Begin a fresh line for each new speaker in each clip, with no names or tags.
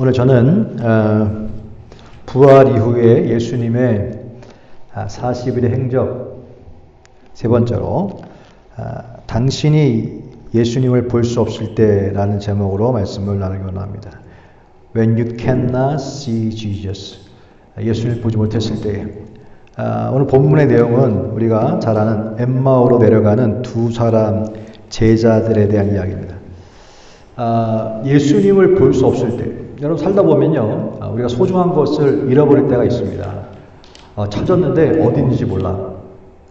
오늘 저는 부활 이후에 예수님의 40일의 행적 세 번째로 당신이 예수님을 볼 수 없을 때라는 제목으로 말씀을 나누기 원합니다. When you cannot see Jesus. 예수님을 보지 못했을 때. 오늘 본문의 내용은 우리가 잘 아는 엠마오로 내려가는 두 사람 제자들에 대한 이야기입니다. 예수님을 볼 수 없을 때, 여러분 살다 보면요, 우리가 소중한 것을 잃어버릴 때가 있습니다. 찾았는데 어딘지 몰라.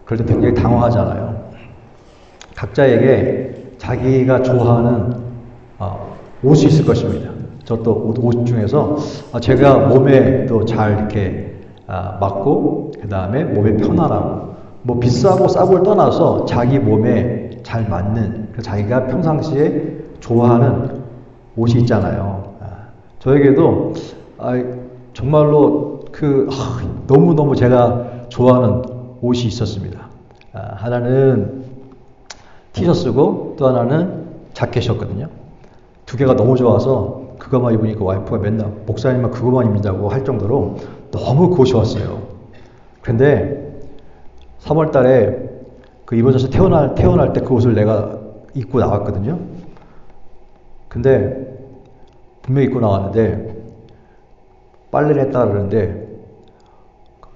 그럴 때 굉장히 당황하잖아요. 각자에게 자기가 좋아하는 옷이 있을 것입니다. 저 또 옷 중에서 제가 몸에 또 잘 이렇게 맞고, 그 다음에 몸에 편안하고, 뭐 비싸고 싸고를 떠나서 자기 몸에 잘 맞는, 자기가 평상시에 좋아하는 옷이 있잖아요. 저에게도 정말로 너무너무 제가 좋아하는 옷이 있었습니다. 하나는 티셔츠고 또 하나는 자켓이었거든요. 두 개가 너무 좋아서 그거만 입으니까 와이프가 맨날 목사님은 그거만 입는다고 할 정도로 너무 그거 좋았어요. 그런데 3월 달에 그 입어져서 태어날 때 그 옷을 내가 입고 나왔거든요. 근데 분명히 입고 나왔는데 빨래를 했다 그러는데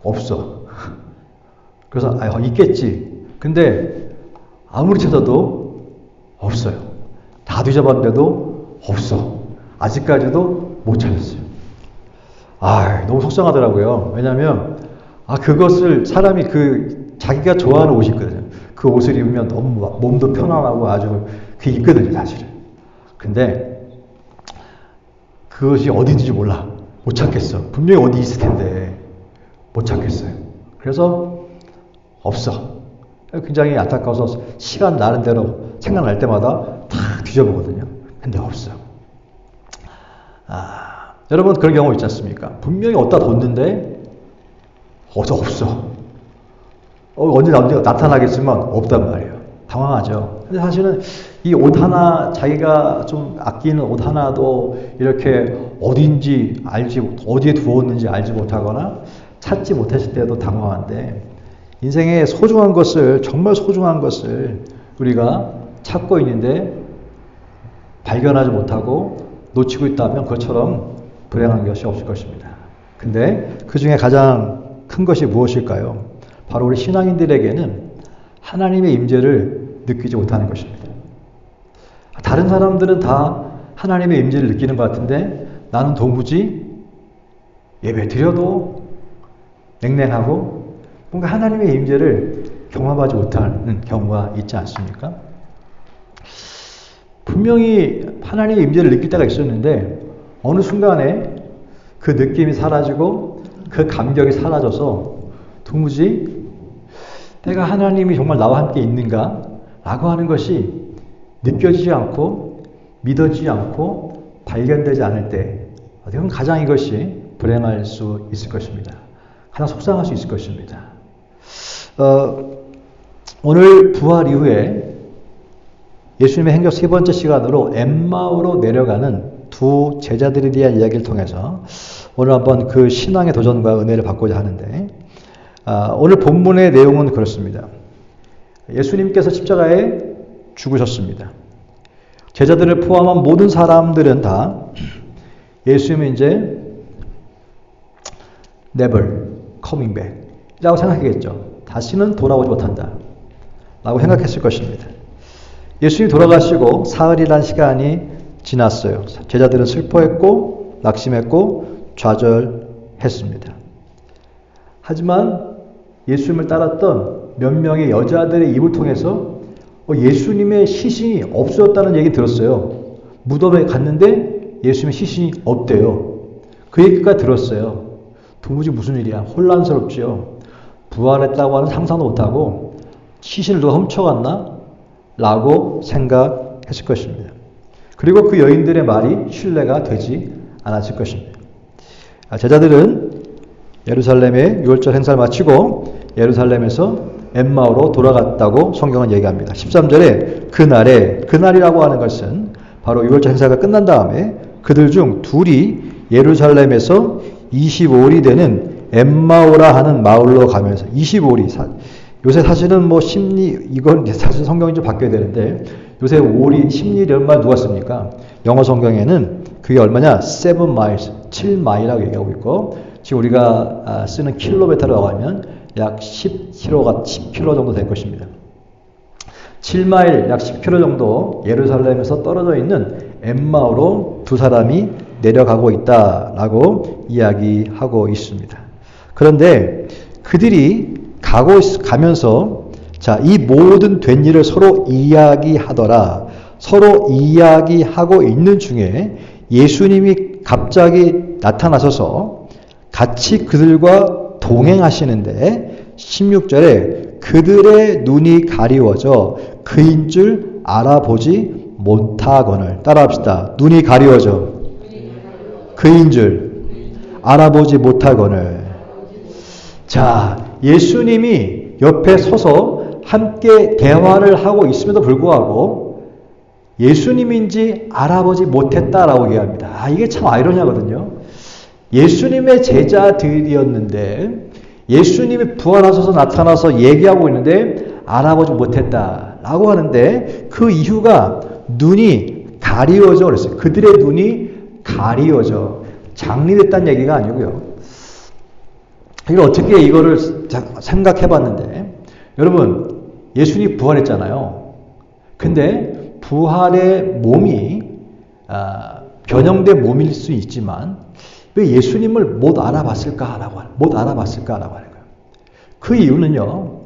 없어. 그래서 있겠지. 근데 아무리 찾아도 없어요. 다 뒤져봤는데도 없어. 아직까지도 못 찾았어요. 너무 속상하더라고요. 왜냐면 그것을 사람이 자기가 좋아하는 옷이 있거든요. 그 옷을 입으면 너무 몸도 편안하고 아주 그게 있거든요, 사실은. 근데 그것이 어딘지 몰라. 못 찾겠어. 분명히 어디 있을 텐데 못 찾겠어요. 그래서 없어. 굉장히 안타까워서 시간 나는 대로 생각날 때마다 다 뒤져보거든요. 근데 없어. 여러분 그런 경우 있지 않습니까? 분명히 어디다 뒀는데 없어. 언제 나타나겠지만 없단 말이에요. 당황하죠. 근데 사실은 이 옷 하나, 자기가 좀 아끼는 옷 하나도 이렇게 어디에 두었는지 알지 못하거나 찾지 못했을 때도 당황한데, 인생의 소중한 것을, 정말 소중한 것을 우리가 찾고 있는데 발견하지 못하고 놓치고 있다면 그것처럼 불행한 것이 없을 것입니다. 근데 그 중에 가장 큰 것이 무엇일까요? 바로 우리 신앙인들에게는 하나님의 임재를 느끼지 못하는 것입니다. 다른 사람들은 다 하나님의 임재를 느끼는 것 같은데 나는 도무지 예배 드려도 냉랭하고 뭔가 하나님의 임재를 경험하지 못하는 경우가 있지 않습니까? 분명히 하나님의 임재를 느낄 때가 있었는데 어느 순간에 그 느낌이 사라지고 그 감격이 사라져서 도무지 내가 하나님이 정말 나와 함께 있는가? 라고 하는 것이 느껴지지 않고 믿어지지 않고 발견되지 않을 때 어떻게 가장 이것이 불행할 수 있을 것입니다. 가장 속상할 수 있을 것입니다. 오늘 부활 이후에 예수님의 행적 세 번째 시간으로 엠마오로 내려가는 두 제자들에 대한 이야기를 통해서 오늘 한번 그 신앙의 도전과 은혜를 받고자 하는데, 오늘 본문의 내용은 그렇습니다. 예수님께서 십자가에 죽으셨습니다. 제자들을 포함한 모든 사람들은 다 예수님은 이제 never coming back 라고 생각했겠죠. 다시는 돌아오지 못한다 라고 생각했을 것입니다. 예수님이 돌아가시고 사흘이라는 시간이 지났어요. 제자들은 슬퍼했고 낙심했고 좌절했습니다. 하지만 예수님을 따랐던 몇 명의 여자들의 입을 통해서 예수님의 시신이 없어졌다는 얘기 들었어요. 무덤에 갔는데 예수님의 시신이 없대요. 그 얘기까지 들었어요. 도무지 무슨 일이야. 혼란스럽지요. 부활했다고 하는 상상도 못하고 시신을 누가 훔쳐갔나? 라고 생각했을 것입니다. 그리고 그 여인들의 말이 신뢰가 되지 않았을 것입니다. 제자들은 예루살렘의 유월절 행사를 마치고 예루살렘에서 엠마오로 돌아갔다고 성경은 얘기합니다. 13절에 그날이라고 하는 것은 바로 유월절 행사가 끝난 다음에 그들 중 둘이 예루살렘에서 25일이 되는 엠마오라 하는 마을로 가면서 25일이 요새 사실은 뭐 심리 이건 사실 성경이 좀 바뀌어야 되는데 요새 5일이 심리 얼마 누가 씁니까? 영어 성경에는 그게 얼마냐? 7 miles, 7마일이라고 얘기하고 있고 지금 우리가 쓰는 킬로미터라고 하면 약 10km 정도 될 것입니다. 7마일 약 10km 정도 예루살렘에서 떨어져 있는 엠마오로 두 사람이 내려가고 있다라고 이야기하고 있습니다. 그런데 그들이 가면서 자, 이 모든 된 일을 서로 이야기하더라. 서로 이야기하고 있는 중에 예수님이 갑자기 나타나셔서 같이 그들과 동행하시는데 16절에 그들의 눈이 가리워져 그인 줄 알아보지 못하거늘. 따라합시다. 눈이 가리워져 그인 줄 알아보지 못하거늘. 자, 예수님이 옆에 서서 함께 대화를 하고 있음에도 불구하고 예수님인지 알아보지 못했다라고 얘기합니다. 이게 참 아이러니하거든요. 예수님의 제자들이었는데 예수님이 부활하셔서 나타나서 얘기하고 있는데 알아보지 못했다라고 하는데 그 이유가 눈이 가리워져 그랬어요. 그들의 눈이 가리워져 장리됐다는 얘기가 아니고요. 이걸 어떻게 이거를 생각해 봤는데 여러분 예수님이 부활했잖아요. 근데 부활의 몸이 변형된 몸일 수 있지만 왜 예수님을 못 알아봤을까라고 하는 거예요. 그 이유는요.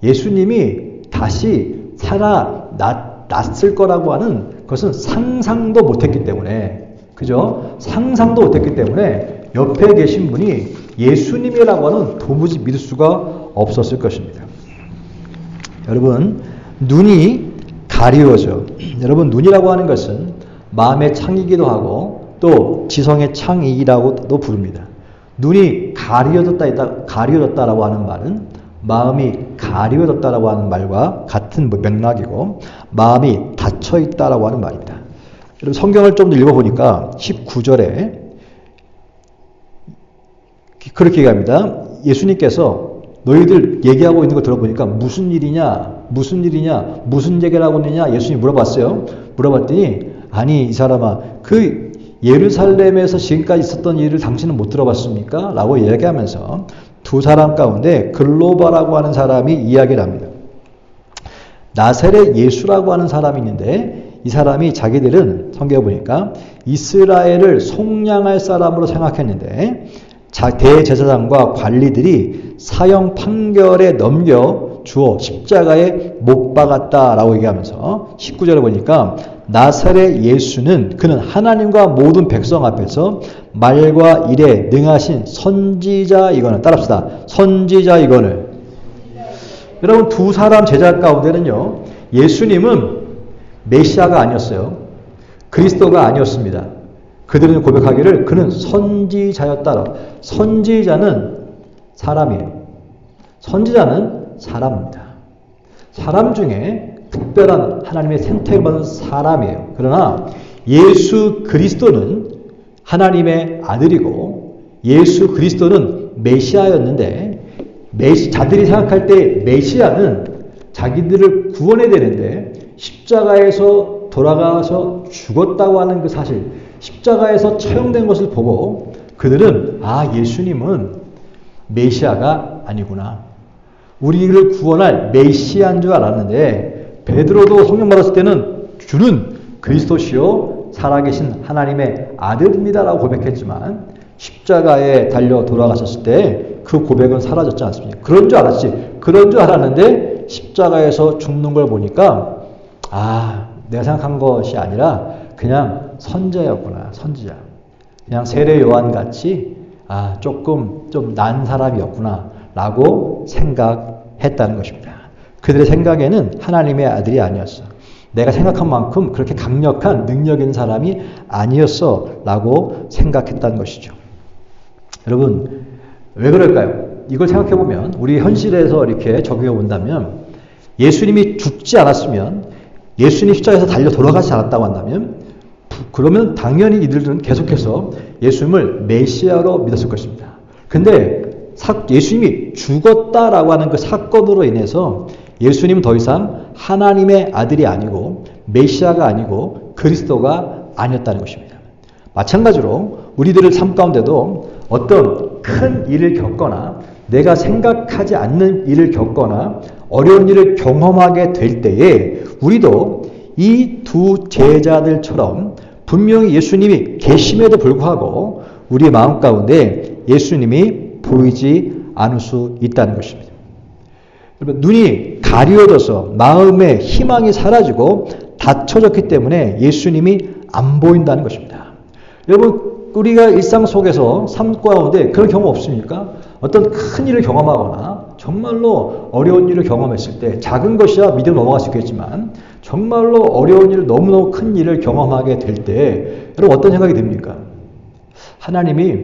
예수님이 다시 살아났을 거라고 하는 것은 상상도 못했기 때문에 그죠? 상상도 못했기 때문에 옆에 계신 분이 예수님이라고 하는 도무지 믿을 수가 없었을 것입니다. 여러분 눈이 가리워져. 여러분 눈이라고 하는 것은 마음의 창이기도 하고 또 지성의 창이라고도 부릅니다. 눈이 가리워졌다라고 하는 말은 마음이 가리워졌다라고 하는 말과 같은 맥락이고 마음이 닫혀있다라고 하는 말입니다. 여러분 성경을 좀 더 읽어보니까 19절에 그렇게 얘기합니다. 예수님께서 너희들 얘기하고 있는 거 들어보니까 무슨 일이냐, 무슨 얘기를 하고 있느냐 예수님이 물어봤어요. 물어봤더니 아니 이 사람아 그 예루살렘에서 지금까지 있었던 일을 당신은 못 들어봤습니까? 라고 이야기하면서 두 사람 가운데 글로바라고 하는 사람이 이야기를 합니다. 나사렛 예수라고 하는 사람이 있는데 이 사람이 자기들은 성경에 보니까 이스라엘을 속량할 사람으로 생각했는데 대제사장과 관리들이 사형 판결에 넘겨 주어 십자가에 못 박았다라고 얘기하면서 19절에 보니까 나사렛 예수는 그는 하나님과 모든 백성 앞에서 말과 일에 능하신 선지자이거늘. 따라합시다. 선지자이거늘. 여러분 두 사람 제자 가운데는요. 예수님은 메시아가 아니었어요. 그리스도가 아니었습니다. 그들은 고백하기를 그는 선지자였다. 선지자는 사람이에요. 선지자는 사람입니다. 사람 중에 특별한 하나님의 선택을 받은 사람이에요. 그러나 예수 그리스도는 하나님의 아들이고 예수 그리스도는 메시아였는데 자들이 생각할 때 메시아는 자기들을 구원해야 되는데 십자가에서 돌아가서 죽었다고 하는 그 사실, 십자가에서 처형된 것을 보고 그들은 예수님은 메시아가 아니구나. 우리를 구원할 메시아인 줄 알았는데 베드로도 성경 받았을 때는 주는 그리스도시요 살아계신 하나님의 아들입니다라고 고백했지만 십자가에 달려 돌아가셨을 때 그 고백은 사라졌지 않습니까? 그런 줄 알았지. 그런 줄 알았는데 십자가에서 죽는 걸 보니까 내가 생각한 것이 아니라 그냥 선지자였구나. 선지자. 그냥 세례 요한같이 조금 좀 난 사람이었구나 라고 생각했다는 것입니다. 그들의 생각에는 하나님의 아들이 아니었어. 내가 생각한 만큼 그렇게 강력한 능력 있는 사람이 아니었어 라고 생각했다는 것이죠. 여러분 왜 그럴까요? 이걸 생각해보면 우리 현실에서 이렇게 적용해 본다면 예수님이 죽지 않았으면 예수님 십자가에서 달려 돌아가지 않았다고 한다면 그러면 당연히 이들은 계속해서 예수님을 메시아로 믿었을 것입니다. 근데 예수님이 죽었다라고 하는 그 사건으로 인해서 예수님은 더 이상 하나님의 아들이 아니고 메시아가 아니고 그리스도가 아니었다는 것입니다. 마찬가지로 우리들의 삶 가운데도 어떤 큰 일을 겪거나 내가 생각하지 않는 일을 겪거나 어려운 일을 경험하게 될 때에 우리도 이 두 제자들처럼 분명히 예수님이 계심에도 불구하고 우리의 마음 가운데 예수님이 보이지 않을 수 있다는 것입니다. 여러분, 눈이 가려져서 마음의 희망이 사라지고 닫혀졌기 때문에 예수님이 안 보인다는 것입니다. 여러분, 우리가 일상 속에서 삶 가운데 그런 경험 없습니까? 어떤 큰 일을 경험하거나 정말로 어려운 일을 경험했을 때 작은 것이야 믿음 넘어갈 수 있겠지만 정말로 어려운 일, 너무너무 큰 일을 경험하게 될 때 여러분 어떤 생각이 듭니까? 하나님이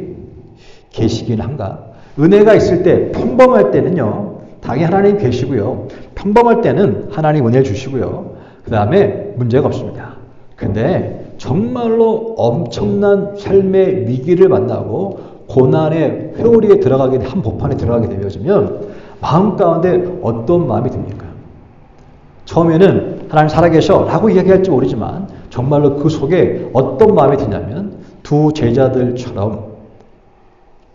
계시긴 한가? 은혜가 있을 때 평범할 때는요. 당연히 하나님 계시고요. 평범할 때는 하나님 은혜를 주시고요. 그 다음에 문제가 없습니다. 근데 정말로 엄청난 삶의 위기를 만나고 고난의 회오리에 들어가게 한복판에 들어가게 되어지면 마음 가운데 어떤 마음이 듭니까? 처음에는 하나님 살아계셔 라고 이야기할지 모르지만 정말로 그 속에 어떤 마음이 드냐면 두 제자들처럼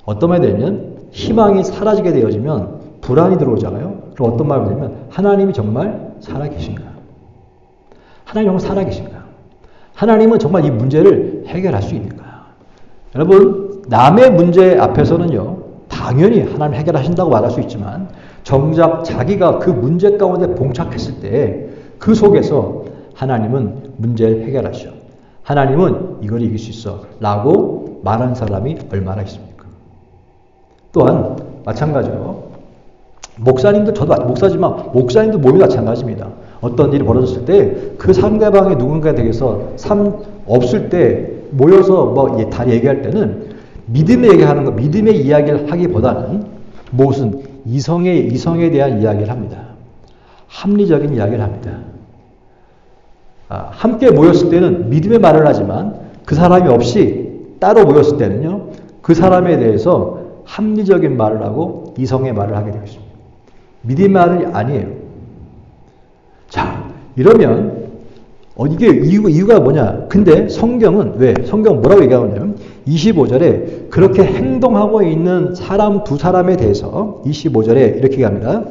어떤 마음이 되면 희망이 사라지게 되어지면 불안이 들어오잖아요. 그럼 어떤 마음이 들면 하나님이 정말 살아계신가? 하나님 정말 살아계신가? 하나님은 정말 이 문제를 해결할 수 있는가? 여러분, 남의 문제 앞에서는요, 당연히 하나님 해결하신다고 말할 수 있지만, 정작 자기가 그 문제 가운데 봉착했을 때, 그 속에서 하나님은 문제를 해결하셔. 하나님은 이걸 이길 수 있어. 라고 말하는 사람이 얼마나 있습니까? 또한, 마찬가지로, 목사님도, 저도 목사지만, 목사님도 몸이 마찬가지입니다. 어떤 일이 벌어졌을 때 그 상대방이 누군가에 대해서 없을 때 모여서 다 얘기할 때는 믿음의 얘기하는 거, 믿음의 이야기를 하기보다는 무슨 이성에 대한 이야기를 합니다. 합리적인 이야기를 합니다. 함께 모였을 때는 믿음의 말을 하지만 그 사람이 없이 따로 모였을 때는요, 그 사람에 대해서 합리적인 말을 하고 이성의 말을 하게 되어 있습니다. 믿음의 말이 아니에요. 자, 이러면 이게 이유가 뭐냐? 근데 성경은 왜? 성경은 뭐라고 얘기하냐면 25절에 그렇게 행동하고 있는 사람 두 사람에 대해서 25절에 이렇게 얘기합니다.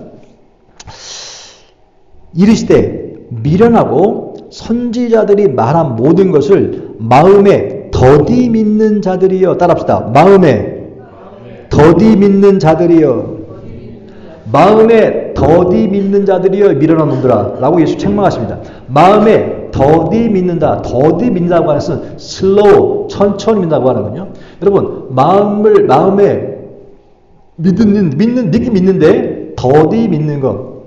이르시되 미련하고 선지자들이 말한 모든 것을 마음에 더디 믿는 자들이여. 따라합시다. 마음에 더디 믿는 자들이여. 마음에 더디 믿는 자들이여 미련한 놈들아 라고 예수 책망하십니다. 마음에 더디 믿는다. 더디 믿는다고 하는 것은 슬로우, 천천히 믿는다고 하는군요. 여러분, 마음에 믿긴 믿는데 더디 믿는 것,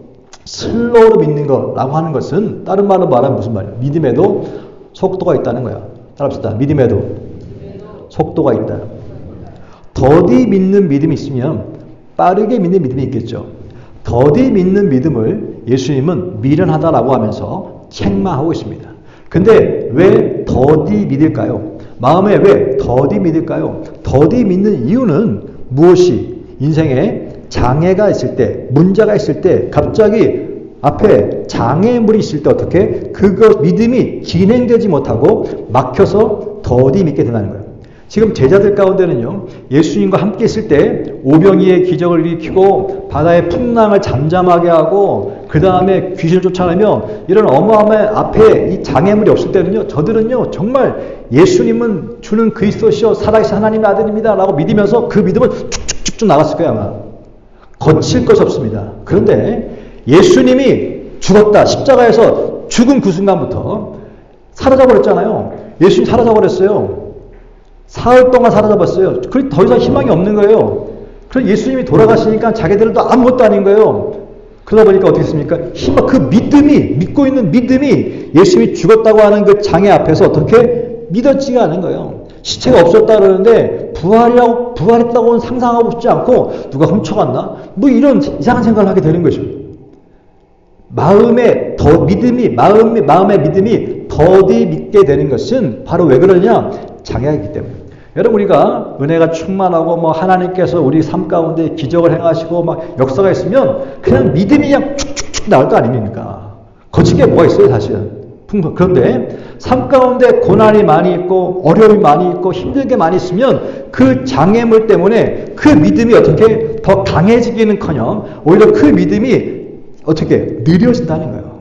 슬로우로 믿는 거라고 하는 것은 다른 말로 말하면 무슨 말이에요? 믿음에도 속도가 있다는 거야. 따라합시다. 믿음에도 속도가 있다. 더디 믿는 믿음이 있으면 빠르게 믿는 믿음이 있겠죠. 더디 믿는 믿음을 예수님은 미련하다라고 하면서 책망하고 있습니다. 근데 왜 더디 믿을까요? 마음에 왜 더디 믿을까요? 더디 믿는 이유는 무엇이? 인생에 장애가 있을 때, 문제가 있을 때, 갑자기 앞에 장애물이 있을 때 어떻게? 그거 믿음이 진행되지 못하고 막혀서 더디 믿게 된다는 거예요. 지금 제자들 가운데는요, 예수님과 함께 있을 때 오병이의 기적을 일으키고 바다의 풍랑을 잠잠하게 하고 그 다음에 귀신을 쫓아내며 이런 어마어마한 앞에 이 장애물이 없을 때는요, 저들은요 정말 예수님은 주는 그리스도시요 살아계신 하나님의 아들입니다 라고 믿으면서 그 믿음을 쭉쭉쭉 나갔을 거예요. 아마 거칠 것이 없습니다. 그런데 예수님이 죽었다, 십자가에서 죽은 그 순간부터 사라져버렸잖아요. 예수님 사라져버렸어요. 사흘 동안 사라져버렸어요. 더 이상 희망이 없는 거예요. 그래서 예수님이 돌아가시니까 자기들도 아무것도 아닌 거예요. 그러다 보니까 어떻게 했습니까? 그 믿고 있는 믿음이 예수님이 죽었다고 하는 그 장애 앞에서 어떻게 믿어지가 않은 거예요. 시체가 없었다 그러는데 부활했다고는 상상하고 싶지 않고 누가 훔쳐갔나? 이런 이상한 생각을 하게 되는 거죠. 마음의 믿음이 더디 믿게 되는 것은 바로 왜 그러냐? 장애가 있기 때문에. 여러분 우리가 은혜가 충만하고 뭐 하나님께서 우리 삶 가운데 기적을 행하시고 막 역사가 있으면 그냥 믿음이 그냥 축축축 나올 거 아닙니까? 거치게 뭐가 있어요 사실은. 그런데 삶 가운데 고난이 많이 있고 어려움이 많이 있고 힘들게 많이 있으면 그 장애물 때문에 그 믿음이 어떻게 더 강해지기는커녕 오히려 그 믿음이 어떻게 느려진다는 거예요.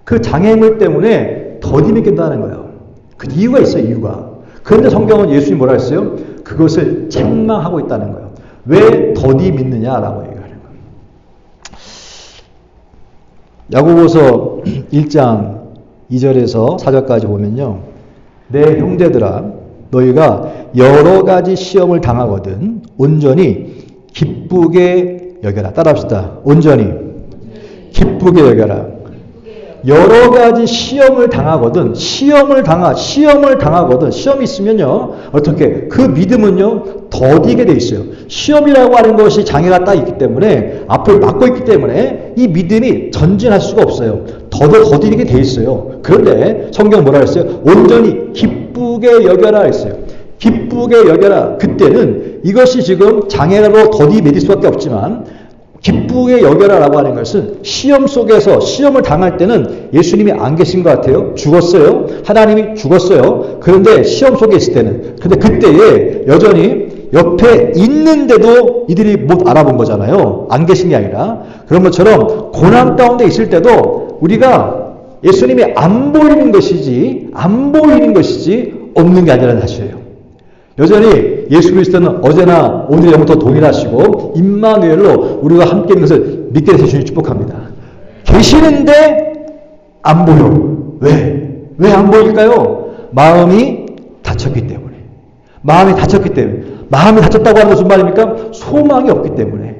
그 장애물 때문에 더디 믿긴다는 거예요. 그 이유가 있어요, 이유가. 그런데 성경은 예수님이 뭐라 했어요? 그것을 책망하고 있다는 거예요. 왜 더디 믿느냐라고 얘기하는 거예요. 야고보서 1장 2절에서 4절까지 보면요. 내 형제들아 너희가 여러 가지 시험을 당하거든 온전히 기쁘게 여겨라. 따라합시다. 온전히 기쁘게 여겨라. 여러 가지 시험을 당하거든, 시험을 당하거든, 시험이 있으면요, 어떻게, 그 믿음은요, 더디게 돼 있어요. 시험이라고 하는 것이 장애가 딱 있기 때문에, 앞을 막고 있기 때문에, 이 믿음이 전진할 수가 없어요. 더디게 돼 있어요. 그런데, 성경 뭐라 했어요? 온전히 기쁘게 여겨라 했어요. 기쁘게 여겨라. 그때는 이것이 지금 장애로 더디 믿을 수밖에 없지만, 기쁘게 여겨라라고 하는 것은 시험 속에서 시험을 당할 때는 예수님이 안 계신 것 같아요. 죽었어요. 하나님이 죽었어요. 그런데 시험 속에 있을 때는. 근데 그때에 여전히 옆에 있는데도 이들이 못 알아본 거잖아요. 안 계신 게 아니라. 그런 것처럼 고난 가운데 있을 때도 우리가 예수님이 안 보이는 것이지 없는 게 아니라는 사실이에요. 여전히 예수 그리스도는 어제나 오늘 영부터 동일하시고 임마누엘로 우리가 함께 있는 것을 믿게 되서 주님 축복합니다. 계시는데 안 보여. 왜? 왜 안 보일까요? 마음이 닫혔기 때문에. 마음이 닫혔다고 하는 것은 말입니까? 소망이 없기 때문에.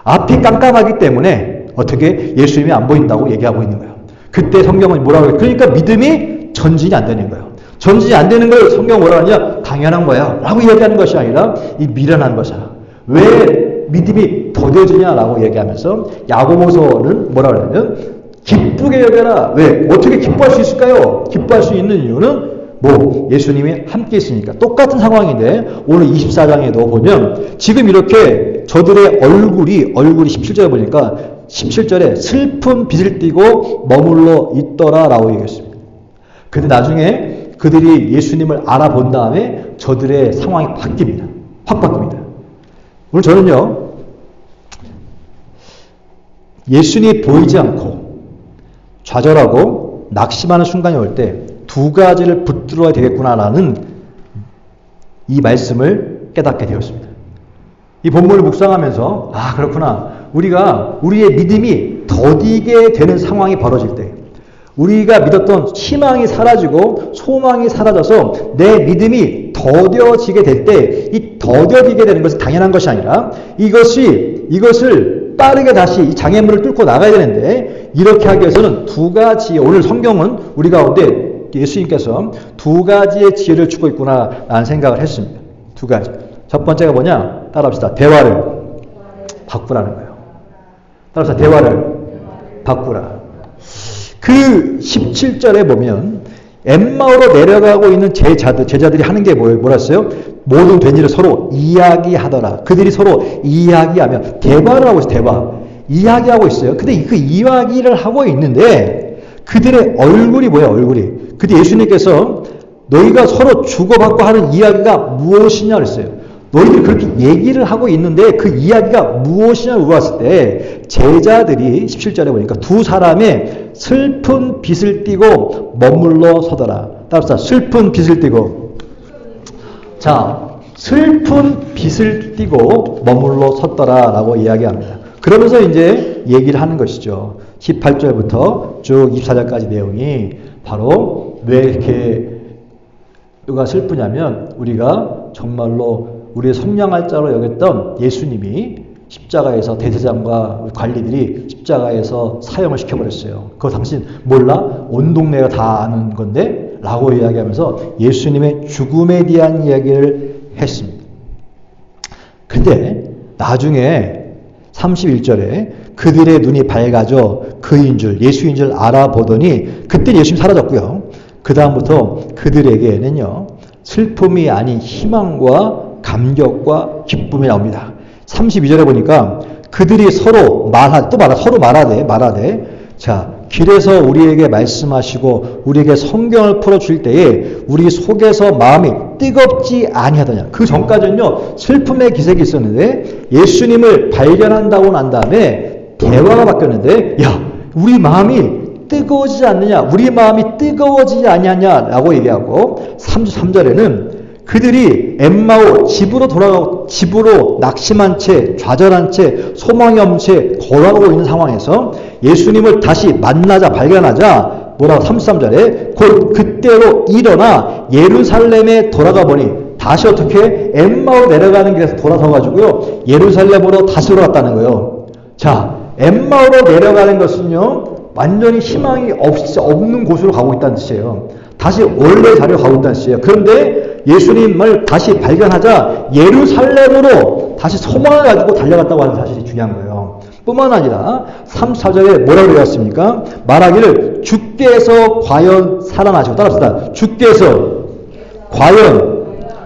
앞이 깜깜하기 때문에 어떻게 예수님이 안 보인다고 얘기하고 있는 거예요. 그때 성경은 뭐라고 해요? 그러니까 믿음이 전진이 안 되는 거예요. 전진이 안 되는 걸 성경 뭐라 하냐? 당연한 거야. 라고 얘기하는 것이 아니라 이 미련한 것이야. 왜 믿음이 더뎌지냐라고 얘기하면서 야고보서는 뭐라 그러냐면 기쁘게 여겨라. 왜? 어떻게 기뻐할 수 있을까요? 기뻐할 수 있는 이유는 뭐 예수님이 함께 있으니까. 똑같은 상황인데 오늘 24장에도 보면 지금 이렇게 저들의 얼굴이 17절에 보니까 17절에 슬픈 빛을 띠고 머물러 있더라 라고 얘기했습니다. 근데 나중에 그들이 예수님을 알아본 다음에 저들의 상황이 바뀝니다. 확 바뀝니다. 오늘 저는요, 예수님이 보이지 않고 좌절하고 낙심하는 순간이 올 때 두 가지를 붙들어야 되겠구나라는 이 말씀을 깨닫게 되었습니다. 이 본문을 묵상하면서 아 그렇구나. 우리가 우리의 믿음이 더디게 되는 상황이 벌어질 때 우리가 믿었던 희망이 사라지고 소망이 사라져서 내 믿음이 더뎌지게 될 때 이 더뎌지게 되는 것은 당연한 것이 아니라 이것을 빠르게 다시 이 장애물을 뚫고 나가야 되는데 이렇게 하기 위해서는 두 가지 오늘 성경은 우리 가운데 예수님께서 두 가지의 지혜를 주고 있구나라는 생각을 했습니다. 두 가지. 첫 번째가 뭐냐? 따라합시다. 대화를 바꾸라는 거예요. 따라합시다. 대화를 바꾸라. 그 17절에 보면 엠마오로 내려가고 있는 제자들이 하는 게 뭐라 했어요? 모든 된 일을 서로 이야기하더라. 그들이 서로 이야기하며 대화를 하고 있어요. 대화. 이야기하고 있어요. 근데 그 이야기를 하고 있는데 그들의 얼굴이 뭐예요? 얼굴이. 근데 예수님께서 너희가 서로 주고받고 하는 이야기가 무엇이냐 그랬어요. 너희들이 그렇게 얘기를 하고 있는데 그 이야기가 무엇이냐고 물어봤을 때 제자들이 17절에 보니까 두 사람의 슬픈 빛을 띠고 머물러 서더라. 따라서 슬픈 빛을 띠고 자 슬픈 빛을 띠고 머물러 섰더라 라고 이야기합니다. 그러면서 이제 얘기를 하는 것이죠. 18절부터 쭉 24절까지 내용이 바로 왜 이렇게 누가 슬프냐면 우리가 정말로 우리의 성령할 자로 여겼던 예수님이 십자가에서 대제사장과 관리들이 십자가에서 사형을 시켜버렸어요. 그거 당신 몰라? 온 동네가 다 아는 건데? 라고 이야기하면서 예수님의 죽음에 대한 이야기를 했습니다. 근데 나중에 31절에 그들의 눈이 밝아져 그인 줄 예수인 줄 알아보더니 그때 예수님이 사라졌고요. 그 다음부터 그들에게는요. 슬픔이 아닌 희망과 감격과 기쁨이 나옵니다. 32절에 보니까 그들이 서로 말하되 자, 길에서 우리에게 말씀하시고 우리에게 성경을 풀어줄 때에 우리 속에서 마음이 뜨겁지 아니하더냐. 그 전까지는요, 슬픔의 기색이 있었는데 예수님을 발견한다고 난 다음에 대화가 바뀌었는데, 야, 우리 마음이 뜨거워지지 않느냐, 우리 마음이 뜨거워지지 아니하냐라고 얘기하고, 33절에는 그들이 엠마오 집으로 낙심한 채, 좌절한 채, 소망이 없는 채 걸어가고 있는 상황에서 예수님을 다시 발견하자 뭐라고 33절에 곧 그때로 일어나 예루살렘에 돌아가 보니, 다시 어떻게 엠마오 내려가는 길에서 돌아서 가지고요 예루살렘으로 다시 돌아갔다는 거예요. 자, 엠마오로 내려가는 것은요 완전히 희망이 없는 곳으로 가고 있다는 뜻이에요. 다시 원래 자리로 가고 있다는 뜻이에요. 그런데 예수님을 다시 발견하자 예루살렘으로 다시 소망을 가지고 달려갔다고 하는 사실이 중요한 거예요. 뿐만 아니라 34절에 뭐라고 되었습니까? 말하기를 주께서 과연 살아나시고, 따라합시다. 주께서 과연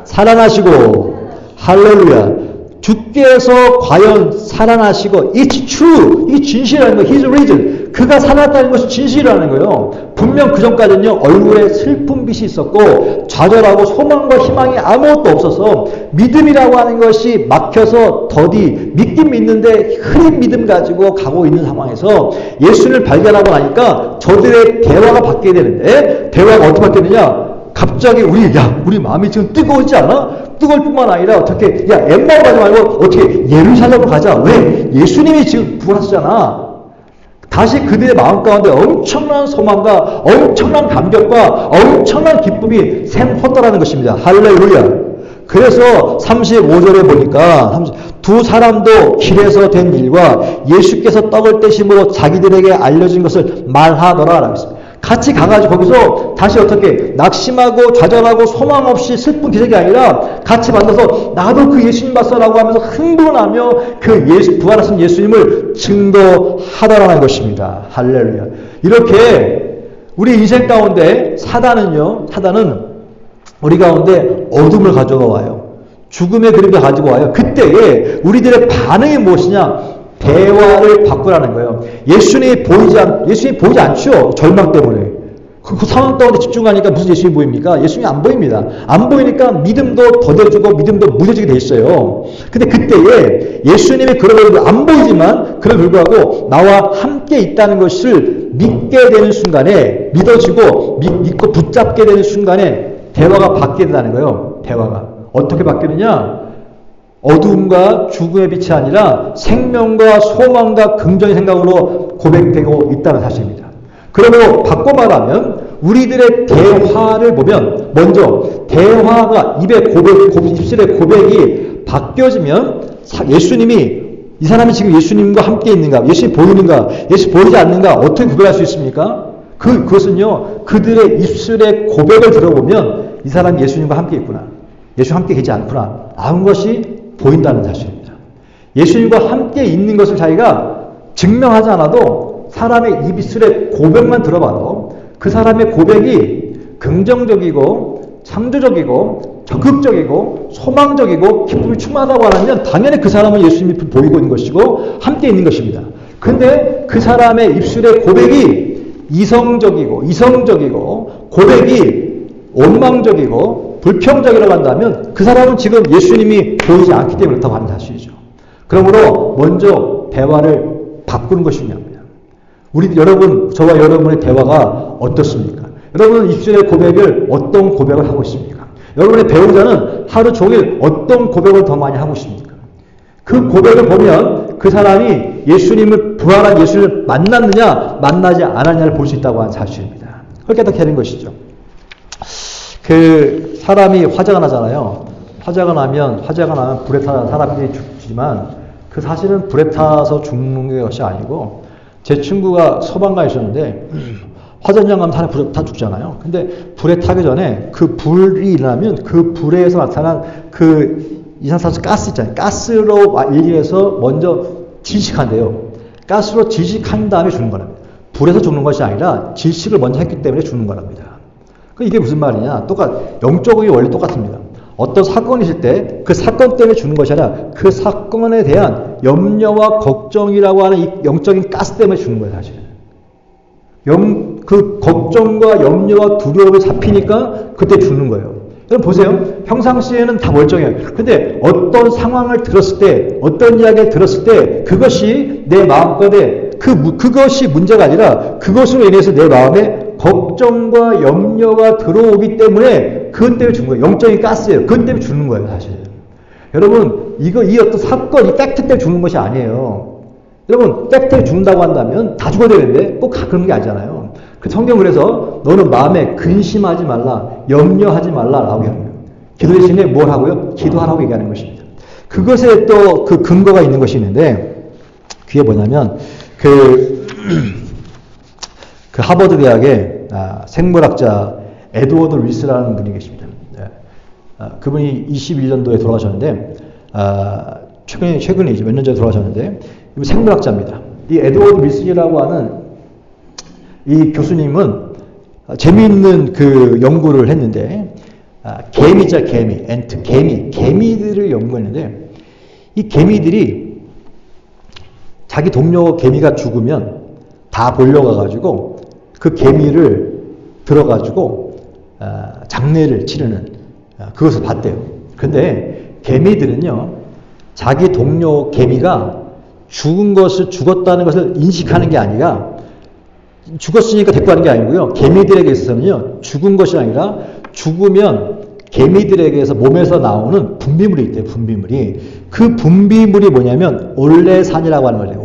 살아나시고, 할렐루야. 주께서 과연 살아나시고, it's true. 이게 진실이라는 거예요. He's risen. 그가 살아났다는 것이 진실이라는 거예요. 분명 그 전까지는요, 얼굴에 슬픈 빛이 있었고, 좌절하고 소망과 희망이 아무것도 없어서, 믿음이라고 하는 것이 막혀서 더디, 믿긴 믿는데 흐린 믿음 가지고 가고 있는 상황에서 예수를 발견하고 나니까 저들의 대화가 바뀌게 되는데, 대화가 어떻게 바뀌느냐? 갑자기 우리 마음이 지금 뜨거워지지 않아? 뜨거울 뿐만 아니라 어떻게, 야, 엠마오 가지 말고 어떻게 예루살렘으로 가자. 왜? 예수님이 지금 부활하셨잖아. 다시 그들의 마음 가운데 엄청난 소망과 엄청난 감격과 엄청난 기쁨이 샘솟더라는 것입니다. 할렐루야. 그래서 35절에 보니까 두 사람도 길에서 된 일과 예수께서 떡을 떼심으로 자기들에게 알려진 것을 말하더라. 같이 가가지고 거기서 다시 어떻게 낙심하고 좌절하고 소망 없이 슬픈 기색이 아니라 같이 만나서 나도 그 예수님 봤어라고 하면서 흥분하며 그 부활하신 예수님을 증거하더라는 것입니다. 할렐루야. 이렇게 우리 인생 가운데 사단은 우리 가운데 어둠을 가져가 와요. 죽음의 그림을 가지고 와요. 그때에 우리들의 반응이 무엇이냐? 대화를 바꾸라는 거예요. 예수님이 보이지 않죠. 절망 때문에. 그 상황 가운데 집중하니까 무슨 예수님이 보입니까? 예수님이 안 보입니다. 안 보이니까 믿음도 더뎌지고 믿음도 무뎌지게 돼 있어요. 근데 그때에 예수님이 그러고 안 보이지만 그럼에도 불구하고 나와 함께 있다는 것을 믿게 되는 순간에, 믿어지고 믿고 붙잡게 되는 순간에 대화가 바뀌게 된다는 거예요. 대화가. 어떻게 바뀌느냐? 어두움과 죽음의 빛이 아니라 생명과 소망과 긍정의 생각으로 고백되고 있다는 사실입니다. 그러므로 바꿔 말하면 우리들의 대화를 보면 먼저 대화가 입술의 고백이 바뀌어지면 예수님이 이 사람이 지금 예수님과 함께 있는가, 예수님 보이는가, 예수님 보이지 않는가 어떻게 구별할 수 있습니까? 그것은요 그들의 입술의 고백을 들어보면 이 사람이 예수님과 함께 있구나, 예수님 함께 계지 않구나 라는 것이 보인다는 사실입니다. 예수님과 함께 있는 것을 자기가 증명하지 않아도 사람의 입술의 고백만 들어봐도 그 사람의 고백이 긍정적이고 창조적이고 적극적이고 소망적이고 기쁨이 충만하다고 하면 당연히 그 사람은 예수님이 보이고 있는 것이고 함께 있는 것입니다. 근데 그 사람의 입술의 고백이 이성적이고 고백이 원망적이고 불평적이라고 한다면 그 사람은 지금 예수님이 보이지 않기 때문에 그렇다고 하는 사실이죠. 그러므로 먼저 대화를 바꾸는 것이 중요합니다. 저와 여러분의 대화가 어떻습니까? 여러분은 입술의 고백을 어떤 고백을 하고 있습니까? 여러분의 배우자는 하루 종일 어떤 고백을 더 많이 하고 있습니까? 그 고백을 보면 그 사람이 부활한 예수님을 만났느냐 만나지 않았느냐를 볼 수 있다고 하는 사실입니다. 그렇게 되는 것이죠. 사람이 화재가 나잖아요. 화재가 나면 불에 타서 사람들이 죽지만 그 사실은 불에 타서 죽는 것이 아니고, 제 친구가 소방관에 있었는데 화재 현장 가면 사람이 불에 타 죽잖아요. 근데 불에 타기 전에 그 불이 일어나면 그 불에서 나타난 그 이산화탄소 가스 있잖아요. 가스로 일기해서 먼저 질식한대요. 가스로 질식한 다음에 죽는 거랍니다. 불에서 죽는 것이 아니라 질식을 먼저 했기 때문에 죽는 거랍니다. 이게 무슨 말이냐? 영적이 원리 똑같습니다. 어떤 사건이 있을 때 그 사건 때문에 주는 것이 아니라 그 사건에 대한 염려와 걱정이라고 하는 이 영적인 가스 때문에 주는 거예요, 사실은. 그 걱정과 염려와 두려움이 잡히니까 그때 주는 거예요. 여러분 보세요. 평상시에는 다 멀쩡해요. 근데 어떤 상황을 들었을 때, 어떤 이야기를 들었을 때 그것이 내 마음속에 그것이 문제가 아니라 그것으로 인해서 내 마음에 걱정과 염려가 들어오기 때문에 그것 때문에 주는 거예요. 영적인 가스예요. 그것 때문에 주는 거예요, 사실. 여러분, 이 어떤 사건, 이 팩트 때문에 주는 것이 아니에요. 여러분, 팩트에 죽는다고 한다면 다 죽어야 되는데 꼭 그런 게 아니잖아요. 성경 그래서 너는 마음에 근심하지 말라, 염려하지 말라라고 하는 거예요. 기도 대신에 뭘 하고요? 기도하라고 얘기하는 것입니다. 그것에 또 그 근거가 있는 것이 있는데 그게 뭐냐면 그 하버드 대학의 생물학자 에드워드 리스라는 분이 계십니다. 그분이 21년도에 돌아가셨는데 최근에 이제 몇 년 전에 돌아가셨는데 이분 생물학자입니다. 이 에드워드 리스라고 하는 이 교수님은 재미있는 그 연구를 했는데 개미자 개미들을 연구했는데 이 개미들이 자기 동료 개미가 죽으면 다 몰려가가지고 그 개미를 들어가지고 장례를 치르는 그것을 봤대요. 근데 개미들은요 자기 동료 개미가 죽었다는 것을 인식하는 게 아니라 죽었으니까 데리고 가는 게 아니고요. 개미들에게 있어서는요 죽은 것이 아니라 죽으면 개미들에게서 몸에서 나오는 분비물이 있대요. 분비물이. 그 분비물이 뭐냐면 올레산이라고 하는 거예요.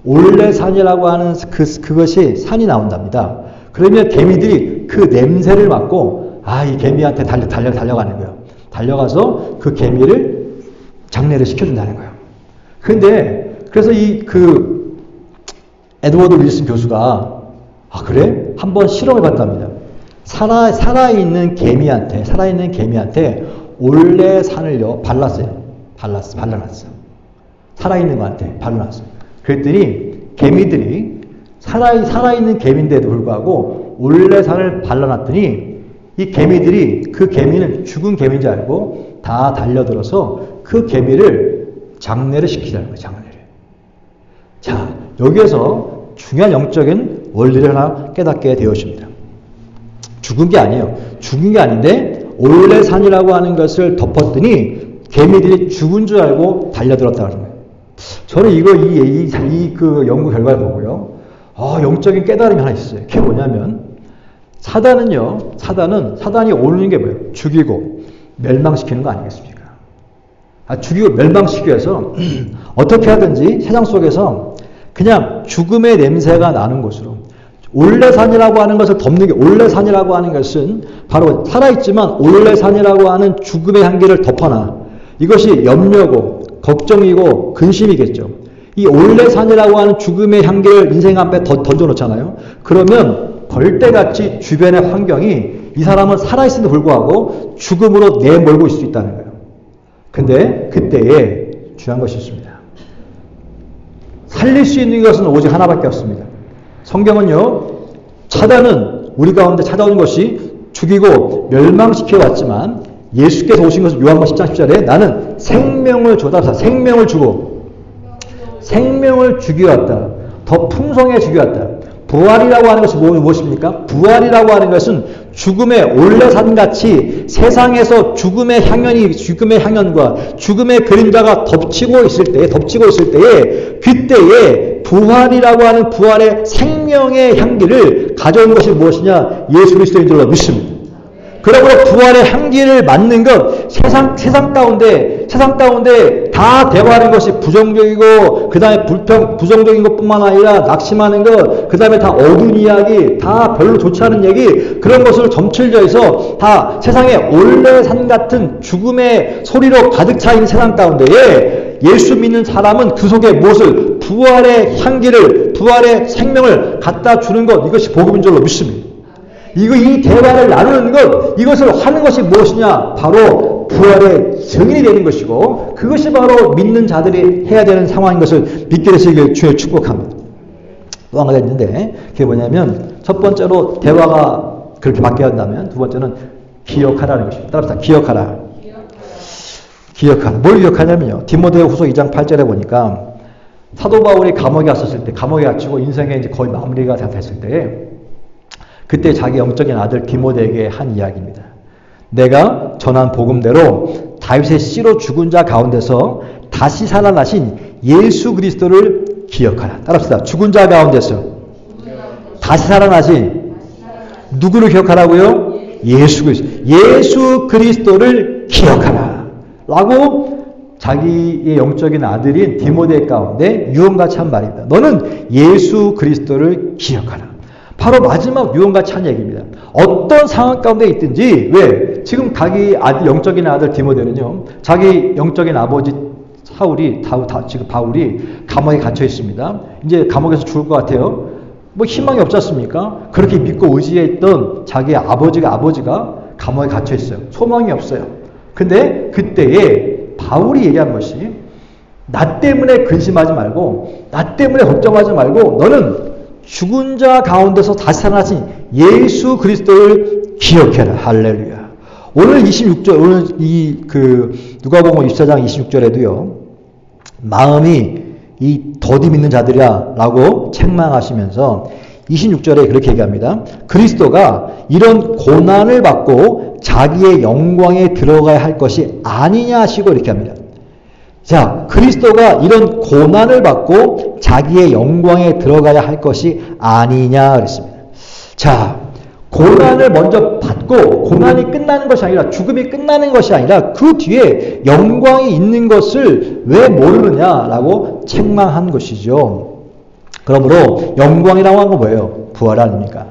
올레산이라고 하는 그것이 산이 나온답니다. 그러면 개미들이 그 냄새를 맡고 이 개미한테 달려가는 거예요. 달려가서 그 개미를 장례를 시켜준다는 거예요. 그래서 에드워드 윌슨 교수가 그래? 한번 실험해 봤답니다. 살아있는 개미한테 올레산을요 발라놨어요. 살아있는 거한테 발라놨어요. 그랬더니 개미들이 살아있는 개미인데도 불구하고 올레산을 발라놨더니 이 개미들이 그 개미는 죽은 개미인 줄 알고 다 달려들어서 그 개미를 장례를 시키자는 거예요. 장례를. 자, 여기에서 중요한 영적인 원리를 하나 깨닫게 되었습니다. 죽은 게 아니에요. 죽은 게 아닌데 올레산이라고 하는 것을 덮었더니 개미들이 죽은 줄 알고 달려들었다는 거예요. 저는 그 연구 결과를 보고요. 영적인 깨달음이 하나 있어요. 그게 뭐냐면 사단이 오는 게 뭐예요? 죽이고 멸망시키는 거 아니겠습니까? 죽이고 멸망시키기 위해서 어떻게 하든지 세상 속에서 그냥 죽음의 냄새가 나는 곳으로 올레산이라고 하는 것을 덮는 게 올레산이라고 하는 것은 바로 살아있지만 올레산이라고 하는 죽음의 향기를 덮어놔. 이것이 염려고 걱정이고 근심이겠죠. 이 올레산이라고 하는 죽음의 향기를 인생 앞에 던져놓잖아요. 그러면 벌떼같이 주변의 환경이 이 사람은 살아있음에도 불구하고 죽음으로 내몰고 있을 수 있다는 거예요. 근데 그때에 중요한 것이 있습니다. 살릴 수 있는 것은 오직 하나밖에 없습니다. 성경은요, 사단은 우리 가운데 찾아오는 것이 죽이고 멸망시켜 왔지만 예수께서 오신 것은 요한복음 10장 10절에 나는 생명을 주다 생명을 주기 왔다. 더 풍성해지기 왔다. 부활이라고 하는 것이 무엇입니까? 부활이라고 하는 것은 죽음의 올레산같이 세상에서 죽음의 향연과 죽음의 그림자가 덮치고 있을 때에 그때에 부활이라고 하는 부활의 생명의 향기를 가져온 것이 무엇이냐? 예수 그리스도인 줄로 믿습니다. 그러므로 부활의 향기를 맡는 것, 세상 가운데 다 대화하는 것이 부정적이고, 그 다음에 부정적인 것뿐만 아니라 낙심하는 것, 그 다음에 다 어두운 이야기, 다 별로 좋지 않은 얘기, 그런 것으로 점철져서 다 세상에 올레산 같은 죽음의 소리로 가득 차 있는 세상 가운데에 예수 믿는 사람은 그 속에 무엇을? 부활의 향기를, 부활의 생명을 갖다 주는 것, 이것이 복음인 줄로 믿습니다. 이 대화를 나누는 것, 이것을 하는 것이 무엇이냐? 바로 부활의 증인이 되는 것이고, 그것이 바로 믿는 자들이 해야 되는 상황인 것을 믿게 되시길 주의 축복합니다. 또 한 가지 있는데, 그게 뭐냐면, 첫 번째로 대화가 그렇게 바뀌어야 한다면 두 번째는 기억하라는 것입니다. 따라서 기억하라. 기억하라. 뭘 기억하냐면요. 디모데 후서 2장 8절에 보니까 사도 바울이 감옥에 갔었을 때, 감옥에 갇히고 인생에 이제 거의 마무리가 됐을 때, 그때 자기 영적인 아들 디모데에게 한 이야기입니다. 내가 전한 복음대로 다윗의 씨로 죽은 자 가운데서 다시 살아나신 예수 그리스도를 기억하라. 따라합시다. 죽은 자 가운데서 다시 살아나신 누구를 기억하라고요? 예수 그리스도. 예수 그리스도를 기억하라. 라고 자기의 영적인 아들인 디모데 가운데 유언같이 한 말입니다. 너는 예수 그리스도를 기억하라. 바로 마지막 유언같이 한 얘기입니다. 어떤 상황 가운데 있든지, 왜? 지금 자기 아들, 영적인 아들 디모데는요, 자기 영적인 아버지 지금 바울이 감옥에 갇혀 있습니다. 이제 감옥에서 죽을 것 같아요. 뭐 희망이 없지 않습니까? 그렇게 믿고 의지했던 자기 아버지가 감옥에 갇혀 있어요. 소망이 없어요. 근데 그때에 바울이 얘기한 것이, 나 때문에 근심하지 말고, 나 때문에 걱정하지 말고, 너는 죽은 자 가운데서 다시 살아나신 예수 그리스도를 기억해라. 할렐루야. 오늘 26절, 오늘 누가복음 24장 26절에도요, 마음이 이 더디 믿는 자들이야 라고 책망하시면서 26절에 그렇게 얘기합니다. 그리스도가 이런 고난을 받고 자기의 영광에 들어가야 할 것이 아니냐 하시고 이렇게 합니다. 자, 그리스도가 이런 고난을 받고 자기의 영광에 들어가야 할 것이 아니냐 그랬습니다. 자, 고난을 먼저 받고 고난이 끝나는 것이 아니라, 죽음이 끝나는 것이 아니라 그 뒤에 영광이 있는 것을 왜 모르느냐라고 책망한 것이죠. 그러므로 영광이라고 하는 건 뭐예요? 부활 아닙니까?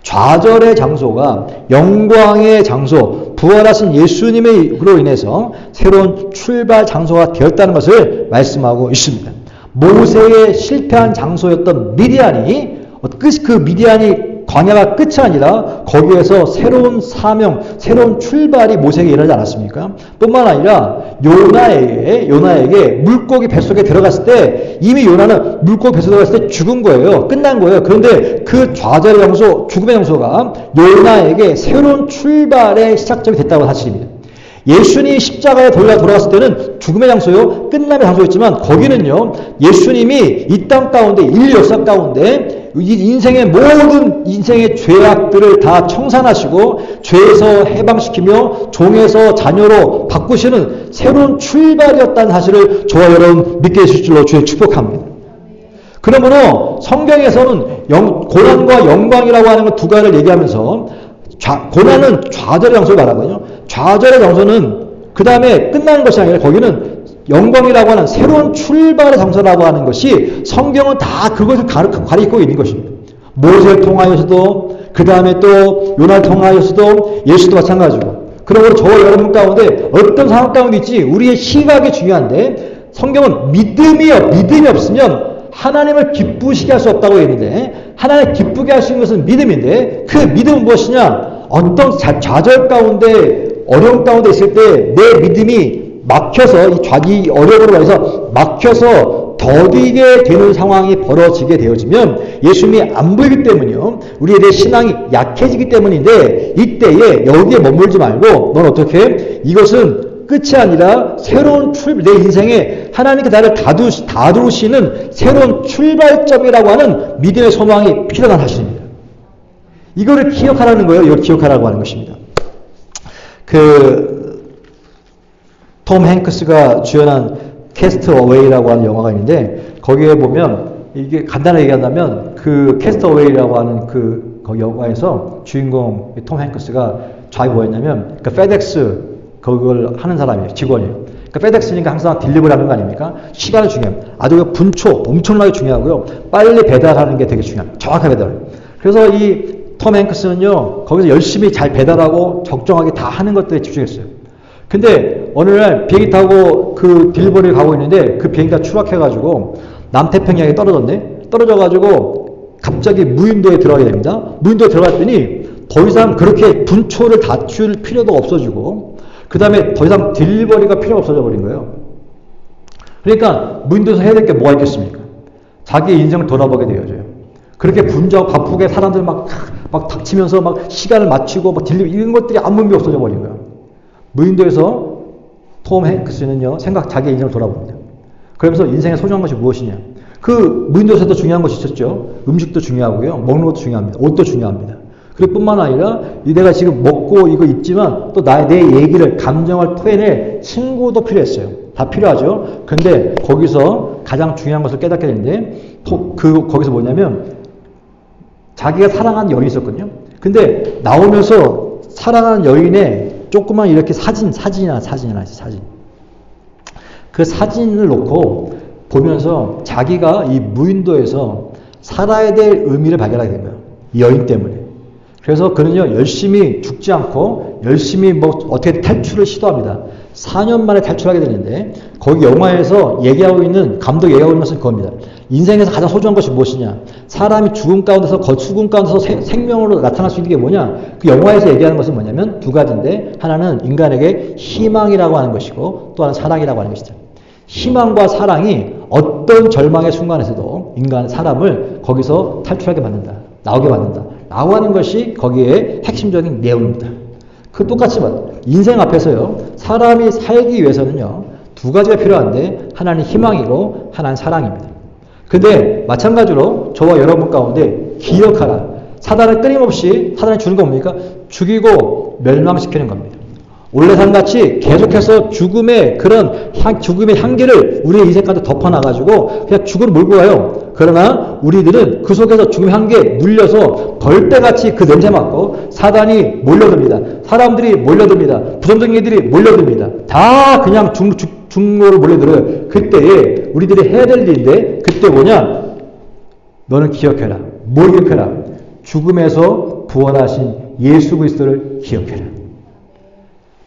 좌절의 장소가 영광의 장소, 부활하신 예수님으로 인해서 새로운 출발 장소가 되었다는 것을 말씀하고 있습니다. 모세의 실패한 장소였던 미디안이, 그 미디안이 광야가 끝이 아니라 거기에서 새로운 사명, 새로운 출발이 모세에게 일어나지 않았습니까? 뿐만 아니라 요나에게 물고기 뱃속에 들어갔을 때, 이미 요나는 물고기 뱃속에 들어갔을 때 죽은 거예요. 끝난 거예요. 그런데 그 좌절의 장소, 죽음의 장소가 요나에게 새로운 출발의 시작점이 됐다고 사실입니다. 예수님이 십자가에 돌아갔을 때는 죽음의 장소요, 끝남의 장소였지만, 거기는요, 예수님이 이 땅 가운데, 인류 역사 가운데 인생의 모든 인생의 죄악들을 다 청산하시고 죄에서 해방시키며 종에서 자녀로 바꾸시는 새로운 출발이었다는 사실을 저와 여러분 믿게 해주실 줄로 주의 축복합니다. 그러므로 성경에서는 고난과 영광이라고 하는 것 두 가지를 얘기하면서, 고난은 좌절의 장소를 말하거든요. 좌절의 장소는 그 다음에 끝나는 것이 아니라 거기는 영광이라고 하는 새로운 출발의 장소라고 하는 것이, 성경은 다 그것을 가리키고 있는 것입니다. 모세를 통하여서도, 그 다음에 또 요나를 통하여서도, 예수도 마찬가지고. 그러므로 저와 여러분 가운데 어떤 상황 가운데 있지, 우리의 시각이 중요한데, 성경은 믿음이 없으면 하나님을 기쁘시게 할 수 없다고 했는데, 하나님을 기쁘게 할 수 있는 것은 믿음인데, 그 믿음은 무엇이냐? 어떤 좌절 가운데, 어려움 가운데 있을 때 내 믿음이 막혀서, 이 어려움으로 인해서 막혀서 더디게 되는 상황이 벌어지게 되어지면 예수님이 안 보이기 때문이요, 우리에 대해 신앙이 약해지기 때문인데, 이때에 여기에 머물지 말고 넌 어떻게 해? 이것은 끝이 아니라 새로운 출발, 내 인생에 하나님께 나를 다루시는 새로운 출발점이라고 하는 믿음의 소망이 필요한 사실입니다. 이거를 기억하라는 거예요. 이걸 기억하라고 하는 것입니다. 톰 행크스가 주연한 캐스트 어웨이라고 하는 영화가 있는데, 거기에 보면, 이게 간단하게 얘기한다면, 그 캐스트 어웨이라고 하는 그 영화에서 주인공 톰 행크스가 자기가 뭐였냐면, 그 페덱스 그걸 하는 사람이에요. 직원이에요. 그러니까 페덱스니까 항상 딜리버리 하는 거 아닙니까? 시간이 중요해요. 아주 분초, 엄청나게 중요하고요. 빨리 배달하는 게 되게 중요해요. 정확한 배달. 그래서 이 톰 행크스는요, 거기서 열심히 잘 배달하고 적정하게 다 하는 것들에 집중했어요. 근데 어느 날 비행기 타고 그 딜리버리를 가고 있는데, 그 비행기가 추락해가지고 남태평양에 떨어져가지고 갑자기 무인도에 들어가게 됩니다. 무인도에 들어갔더니 더 이상 그렇게 분초를 다툴 필요도 없어지고, 그 다음에 더 이상 딜리버리가 필요 없어져 버린 거예요. 그러니까 무인도에서 해야 될 게 뭐가 있겠습니까? 자기 인생을 돌아보게 되어져요. 그렇게 분주하고 바쁘게 사람들 막 막 닥치면서 막 시간을 맞추고 막 딜리 이런 것들이 아무 의미 없어져 버린 거예요. 무인도에서 톰 행크스는요, 자기의 인생을 돌아봅니다. 그러면서 인생에 소중한 것이 무엇이냐. 그 무인도에서도 중요한 것이 있었죠. 음식도 중요하고요. 먹는 것도 중요합니다. 옷도 중요합니다. 그리고 뿐만 아니라 내가 지금 먹고 이거 입지만 또 내 얘기를 감정을 토해낼 친구도 필요했어요. 다 필요하죠. 근데 거기서 가장 중요한 것을 깨닫게 되는데 거기서 뭐냐면 자기가 사랑하는 여인이 있었거든요. 근데 나오면서 사랑하는 여인의 조그만 이렇게 사진. 그 사진을 놓고 보면서 자기가 이 무인도에서 살아야 될 의미를 발견하게 된 거예요. 이 여인 때문에. 그래서 그는요, 열심히 죽지 않고 열심히 뭐 어떻게 탈출을 시도합니다. 4년 만에 탈출하게 되는데 거기 영화에서 감독 얘기하고 있는 것은 그겁니다. 인생에서 가장 소중한 것이 무엇이냐? 사람이 죽음 가운데서 생명으로 나타날 수 있는 게 뭐냐? 그 영화에서 얘기하는 것은 뭐냐면 두 가지인데 하나는 인간에게 희망이라고 하는 것이고 또 하나는 사랑이라고 하는 것이죠. 희망과 사랑이 어떤 절망의 순간에서도 사람을 거기서 탈출하게 만든다. 나오게 만든다. 라고 하는 것이 거기에 핵심적인 내용입니다. 그 똑같이 인생 앞에서요, 사람이 살기 위해서는요, 두 가지가 필요한데 하나는 희망이고 하나는 사랑입니다. 근데 마찬가지로 저와 여러분 가운데 기억하라. 사단이 주는 건 뭡니까? 죽이고 멸망시키는 겁니다. 올레산같이 계속해서 죽음의 향기를 우리의 인생 가운데 덮어놔가지고 그냥 죽음을 몰고 가요. 그러나 우리들은 그 속에서 죽음의 향기에 눌려서 벌떼같이 그 냄새 맡고 사단이 몰려듭니다. 사람들이 몰려듭니다. 부정적인 이들이 몰려듭니다. 다 그냥 중로로 몰려들어요. 그때에 우리들이 해야 될 일인데 그때 뭐냐? 너는 기억해라. 뭘 기억해라? 죽음에서 부활하신 예수 그리스도를 기억해라.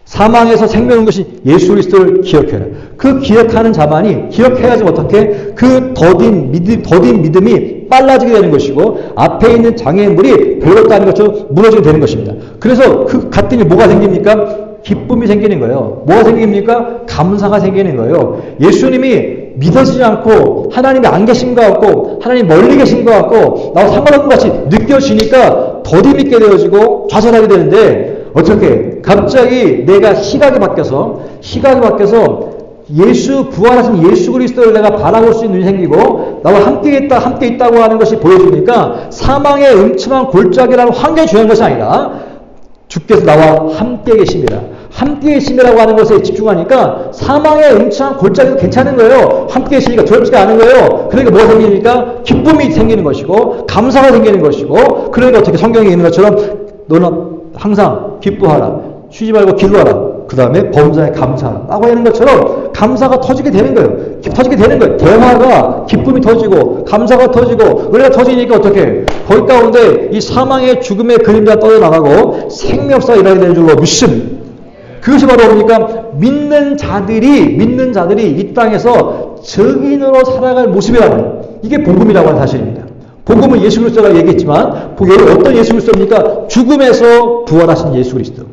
사망에서 생명인 것이 예수 그리스도를 기억해라. 그 기억하는 자만이 기억해야지 어떻게 그 더딘 믿음이 빨라지게 되는 것이고 앞에 있는 장애물이 별것도 아닌 것처럼 무너지게 되는 것입니다. 그래서 갔더니 뭐가 생깁니까? 기쁨이 생기는 거예요. 뭐가 생깁니까? 감사가 생기는 거예요. 예수님이 믿어지지 않고 하나님이 안 계신 것 같고 하나님 멀리 계신 것 같고 나와 상관없는 것 같이 느껴지니까 더디 믿게 되어지고 좌절하게 되는데 어떻게? 갑자기 내가 시각이 바뀌어서 부활하신 예수 그리스도를 내가 바라볼 수 있는 눈이 생기고 나와 함께 있다고 하는 것이 보여주니까 사망의 음침한 골짜기라는 환경이 중요한 것이 아니라 주께서 나와 함께 계심이라. 함께 계심이라고 하는 것에 집중하니까 사망의 음침한 골짜기도 괜찮은 거예요. 함께 계시니까 두렵지가 않은 거예요. 그러니까 뭐가 생기니까 기쁨이 생기는 것이고 감사가 생기는 것이고 그러니까 어떻게 성경에 있는 것처럼 너는 항상 기뻐하라. 쉬지 말고 기도하라. 그 다음에 범사에 감사하라. 라고 하는 것처럼 감사가 터지게 되는 거예요. 대화가 기쁨이 터지고 감사가 터지고 은혜가 터지니까 어떻게 거기 가운데 이 사망의 죽음의 그림자 떠나가고 생명사가 일어나게 되는 줄로 믿습니다. 그것이 바로 뭡니까? 믿는 자들이 이 땅에서 증인으로 살아갈 모습이라는 이게 복음이라고 하는 사실입니다. 복음은 예수 그리스도라고 얘기했지만 어떤 예수 그리스도입니까? 죽음에서 부활하신 예수 그리스도.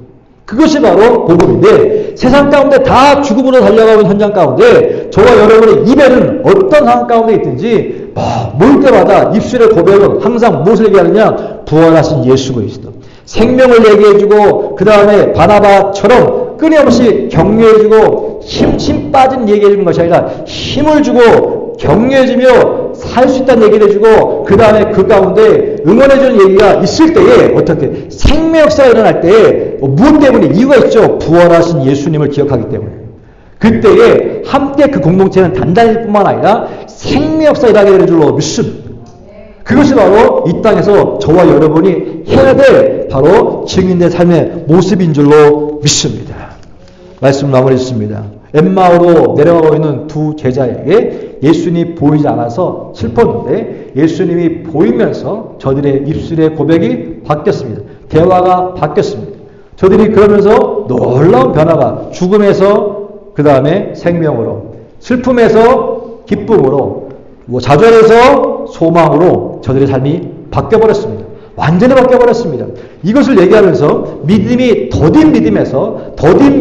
그것이 바로 복음인데 세상 가운데 다 죽음으로 달려가는 현장 가운데 저와 여러분의 입에는 어떤 상황 가운데 있든지 모일 때마다 입술의 고백은 항상 무엇을 얘기하느냐? 부활하신 예수 그리스도. 생명을 얘기해주고 그 다음에 바나바처럼 끊임없이 격려해주고 힘 빠진 얘기해주는 것이 아니라 힘을 주고 격려해주며 살 수 있다는 얘기를 해주고 그 다음에 그 가운데 응원해주는 얘기가 있을 때에 어떻게 생명 역사가 일어날 때에 무엇 때문에 이유가 있죠. 부활하신 예수님을 기억하기 때문에 그때에 함께 그 공동체는 단단해질 뿐만 아니라 생명 역사가 일어나게 되는 줄로 믿습니다. 그것이 바로 이 땅에서 저와 여러분이 해야 될 바로 증인의 삶의 모습인 줄로 믿습니다. 말씀 마무리 짓습니다. 엠마오로 내려가고 있는 두 제자에게 예수님이 보이지 않아서 슬펐는데 예수님이 보이면서 저들의 입술의 고백이 바뀌었습니다. 대화가 바뀌었습니다. 저들이 그러면서 놀라운 변화가 죽음에서 그 다음에 생명으로 슬픔에서 기쁨으로 좌절에서 소망으로 저들의 삶이 바뀌어버렸습니다. 완전히 바뀌어버렸습니다. 이것을 얘기하면서 믿음이 더딘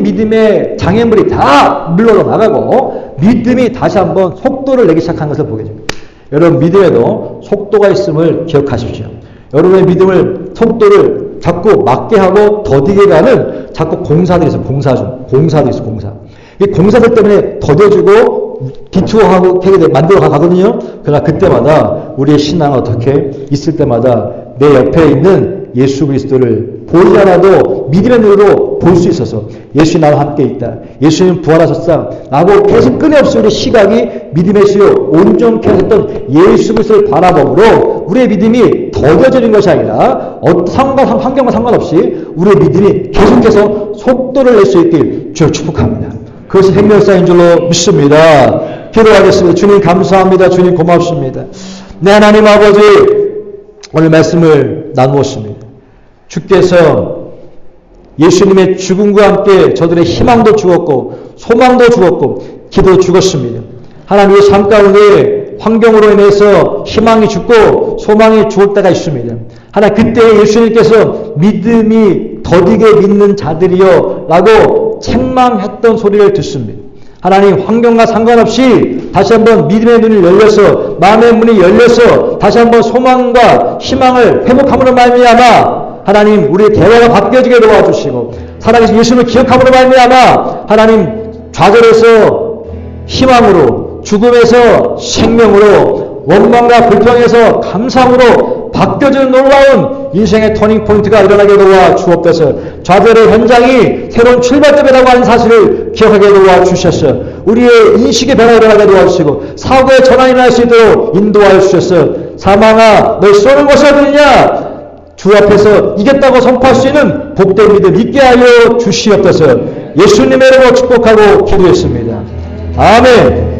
믿음의 장애물이 다 물러져 나가고 믿음이 다시 한번 속도를 내기 시작한 것을 보게 됩니다. 여러분 믿음에도 속도가 있음을 기억하십시오. 여러분의 믿음을 속도를 자꾸 막게 하고 더디게 가는 자꾸 공사들이 있어요. 공사도 있어. 이 공사들 때문에 더뎌지고 기초하고 만들어 가거든요. 그러나 그때마다 우리의 신앙은 어떻게 있을 때마다 내 옆에 있는 예수 그리스도를 보이지 않아도 믿음의 눈으로 볼 수 있어서 예수 나와 함께 있다. 예수님 부활하셨다. 라고 계속 끊임없이 우리 시각이 믿음의 시로 온전케 하셨던 예수 그리스도를 바라봄으로 우리의 믿음이 더뎌지는 것이 아니라 환경과 상관없이 우리의 믿음이 계속해서 속도를 낼 수 있길 주여 축복합니다. 그것이 생명사인 줄로 믿습니다. 기도하겠습니다. 주님 감사합니다. 주님 고맙습니다. 내 하나님 아버지, 오늘 말씀을 나누었습니다. 주께서 예수님의 죽음과 함께 저들의 희망도 죽었고 소망도 죽었고 기도 죽었습니다. 하나님의 삶 가운데 환경으로 인해서 희망이 죽고 소망이 죽을 때가 있습니다. 하나님 그때 예수님께서 믿음이 더디게 믿는 자들이여 라고 책망했던 소리를 듣습니다. 하나님 환경과 상관없이 다시 한번 믿음의 눈이 열려서 마음의 문이 열려서 다시 한번 소망과 희망을 회복함으로 말미암아 하나님 우리의 대화가 바뀌어지게 도와주시고 살아계신 예수님을 기억함으로 말미암아 하나님 좌절에서 희망으로 죽음에서 생명으로 원망과 불평에서 감상으로 바뀌어지는 놀라운 인생의 터닝포인트가 일어나게 도와 주옵소서. 좌절의 현장이 새로운 출발점이라고 하는 사실을 기억하게 도와 주셔서 우리의 인식의 변화가 일어나게 도와주시고 사고의 전환이 일어날 수 있도록 인도하여 주셔서 사망아 널 쏘는 것이 어디냐 주 앞에서 이겼다고 선포할 수 있는 복된 믿음 있게 하여 주시옵소서. 예수님의 이름으로 축복하고 기도했습니다. 아멘.